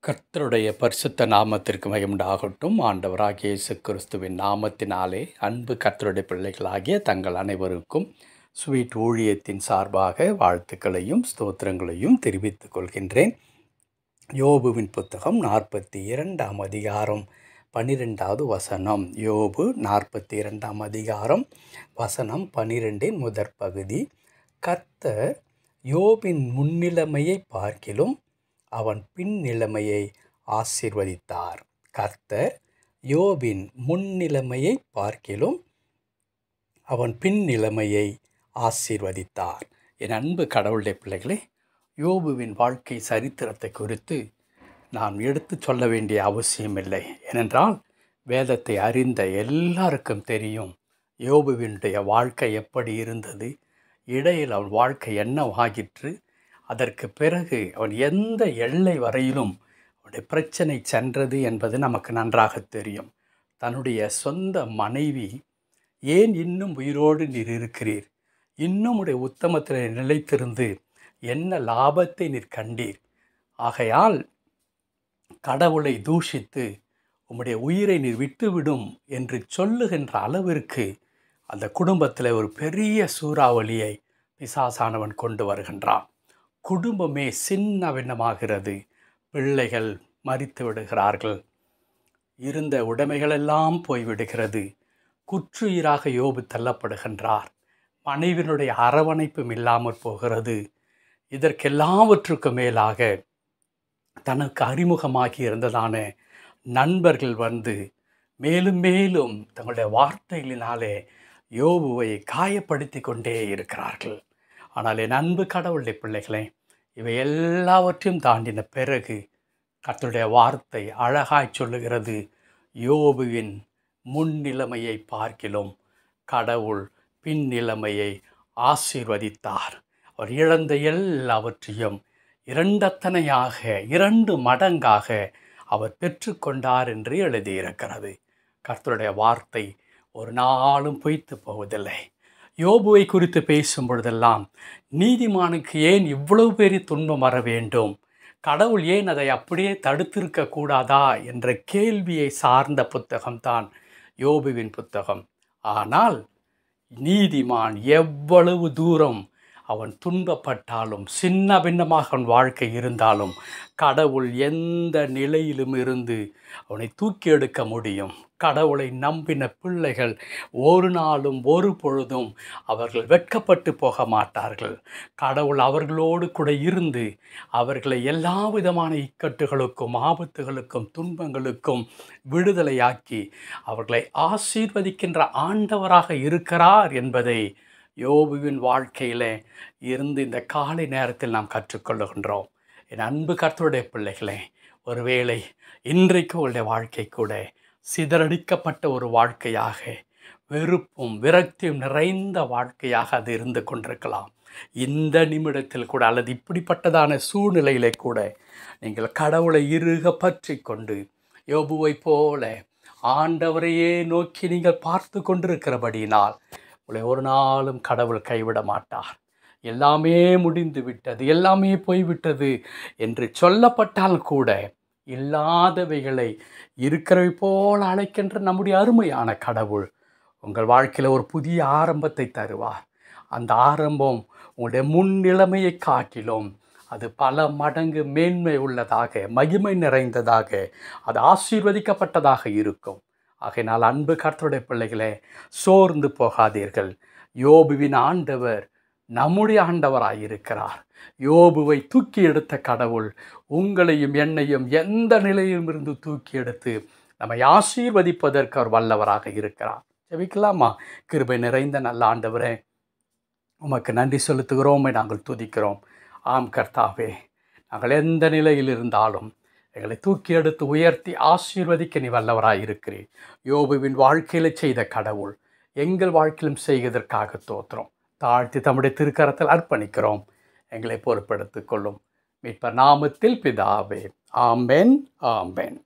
கர்த்தருடைய பரிசுத்த நாமத்திற்கு மகிமுண்டாகட்டும். ஆண்டவராகிய இயேசு கிறிஸ்துவின் நாமத்தினாலே அன்பு கர்த்தருடைய பிள்ளைகளாகிய தங்கள் அனைவருக்கும் ஸ்வீட் ஊழியத்தின் சார்பாக வாழ்த்துக்களையும் ஸ்தோத்திரங்களையும் தெரிவித்துக் கொள்கின்றேன். யோபுவின் புத்தகம் 42ஆம் அதிகாரம் 12வது வசனம். யோபு 42ஆம் அதிகாரம் வசனம் 12இன் முதற் பகுதி. கர்த்தர் யோபின் முன்னிலைமையை பார்க்கிலும் அவன் பின் நிலைமையை ஆசீர்வதித்தார். கர்த்தர் யோபின் முன்னிலைமையை பார்க்கிலும் அவன் பின் நிலைமையை ஆசீர்வதித்தார். என் அன்பு கடவுளுடைய பிள்ளைகளே, யோபுவின் வாழ்க்கை சரித்திரத்தை குறித்து நான் எடுத்து சொல்ல வேண்டிய அவசியமில்லை. ஏனென்றால் வேதத்தை அறிந்த எல்லாருக்கும் தெரியும் யோபுவினுடைய வாழ்க்கை எப்படி இருந்தது, இடையில் அவன் வாழ்க்கை என்னவாகிற்று, அதற்கு பிறகு அவன் எந்த எல்லை வரையிலும் அவனுடைய பிரச்சனை சென்றது என்பது நமக்கு நன்றாக தெரியும். தன்னுடைய சொந்த மனைவி, ஏன் இன்னும் உயிரோடு நீர் இருக்கிறீர், இன்னும் உடைய உத்தமத்தில் நிலைத்திருந்து என்ன லாபத்தை நீர் கண்டீர், ஆகையால் கடவுளை தூஷித்து உம்முடைய உயிரை நீர் விட்டுவிடும் என்று சொல்லுகின்ற அளவிற்கு அந்த குடும்பத்தில் ஒரு பெரிய சூறாவளியை பிசாசானவன் கொண்டு வருகின்றான். குடும்பமே சின்ன பின்னமாகிறது. பிள்ளைகள் மரித்து விடுகிறார்கள், இருந்த உடைமைகளெல்லாம் போய்விடுகிறது. குற்றுயிராக யோபு தள்ளப்படுகின்றார். மனைவியினுடைய அரவணைப்பும் இல்லாமற் போகிறது. இதற்கெல்லாவற்றுக்கும் மேலாக தனக்கு அறிமுகமாகி இருந்ததான நண்பர்கள் வந்து மேலும் மேலும் தங்களுடைய வார்த்தைகளினாலே யோபுவை காயப்படுத்தி கொண்டே இருக்கிறார்கள். ஆனால் என் அன்பு கடவுளுடைய பிள்ளைகளே, இவை எல்லாவற்றையும் தாண்டின பிறகு கர்த்தருடைய வார்த்தை அழகாய் சொல்லுகிறது, யோபுவின் முன்னிலைமையை பார்க்கிலும் கடவுள் பின் நிலைமையை ஆசீர்வதித்தார். அவர் இழந்த எல்லாவற்றையும் இரண்டத்தனையாக 2 மடங்காக அவர் பெற்றுக்கொண்டார் என்று எழுதியிருக்கிறது. கர்த்தருடைய வார்த்தை ஒரு நாளும் பொய்த்து போவதில்லை. யோபுவை குறித்து பேசும் பொழுதெல்லாம் நீதிமானுக்கு ஏன் இவ்வளவு பெரிய துன்பம் வர வேண்டும், கடவுள் ஏன் அதை அப்படியே தடுத்திருக்க கூடாதா என்ற கேள்வியை சார்ந்த புத்தகம்தான் யோபுவின் புத்தகம். ஆனால் நீதிமான் எவ்வளவு தூரம் அவன் துன்பப்பட்டாலும், சின்ன பின்னமாக அவன் வாழ்க்கை இருந்தாலும், கடவுள் எந்த நிலையிலும் இருந்து அவனை தூக்கி எடுக்க முடியும். கடவுளை நம்பின பிள்ளைகள் ஒரு நாளும் ஒரு பொழுதும் அவர்கள் வெட்கப்பட்டு போக மாட்டார்கள். கடவுள் அவர்களோடு கூட இருந்து அவர்களை எல்லா விதமான இக்கட்டுகளுக்கும் ஆபத்துகளுக்கும் துன்பங்களுக்கும் விடுதலையாக்கி அவர்களை ஆசீர்வதிக்கின்ற ஆண்டவராக இருக்கிறார் என்பதை யோபுவின் வாழ்க்கையில் இருந்து இந்த காலை நேரத்தில் நாம் கற்றுக்கொள்ளுகின்றோம். என் அன்பு கர்த்தருடைய பிள்ளைகளே, ஒருவேளை இன்றைக்கு உங்களுடைய வாழ்க்கை கூட சிதறடிக்கப்பட்ட ஒரு வாழ்க்கையாக, வெறுப்பும் விரக்தியும் நிறைந்த வாழ்க்கையாக அது இருந்து கொண்டிருக்கலாம். இந்த நிமிடத்தில் கூட அல்லது இப்படிப்பட்டதான சூழ்நிலையிலே கூட நீங்கள் கடவுளை இறுக பற்றி கொண்டு யோபுவை போல ஆண்டவரையே நோக்கி நீங்கள் பார்த்து கொண்டிருக்கிறபடியினால் உங்களை ஒரு நாளும் கடவுள் கைவிட மாட்டார். எல்லாமே முடிந்து விட்டது, எல்லாமே போய்விட்டது என்று சொல்லப்பட்டால் கூட இல்லாதவைகளை இருக்கிறவை போல் அழைக்கின்ற நம்முடைய அருமையான கடவுள் உங்கள் வாழ்க்கையில் ஒரு புதிய ஆரம்பத்தை தருவார். அந்த ஆரம்பம் உங்களுடைய முன்னிலைமையை காட்டிலும் அது பல மடங்கு மேன்மை உள்ளதாக, மகிமை நிறைந்ததாக, அது ஆசீர்வதிக்கப்பட்டதாக இருக்கும். ஆகையினால் அன்பு கர்த்தருடைய பிள்ளைகளே, சோர்ந்து போகாதீர்கள். யோபுவின் ஆண்டவர் நம்முடைய ஆண்டவராயிருக்கிறார். யோபுவை தூக்கி எடுத்த கடவுள் உங்களையும் என்னையும் எந்த நிலையிலும் இருந்து தூக்கி எடுத்து நம்மை ஆசீர்வதிப்பதற்கு அவர் வல்லவராக இருக்கிறார். ஜெபிக்கலாமா? கிருபை நிறைந்த நல்ல ஆண்டவரே, உமக்கு நன்றி செலுத்துகிறோம், நாங்கள் துதிக்கிறோம். ஆம் கர்த்தாவே, நாங்கள் எந்த நிலையில் இருந்தாலும் எங்களை தூக்கி எடுத்து உயர்த்தி ஆசீர்வதிக்க நீ வல்லவராய் இருக்கிறீர். யோபுவின் வாழ்க்கையில் செய்த கடவுள் எங்கள் வாழ்க்கையிலும் செய்வதற்காக தோற்றுறோம். தாழ்த்தி தம்முடைய திருக்கரத்தில் அர்ப்பணிக்கிறோம். எங்களை பொறுப்பெடுத்துக் கொள்ளும். மீட்பர் நாமத்தில் பிதாவே. ஆமென், ஆமென்.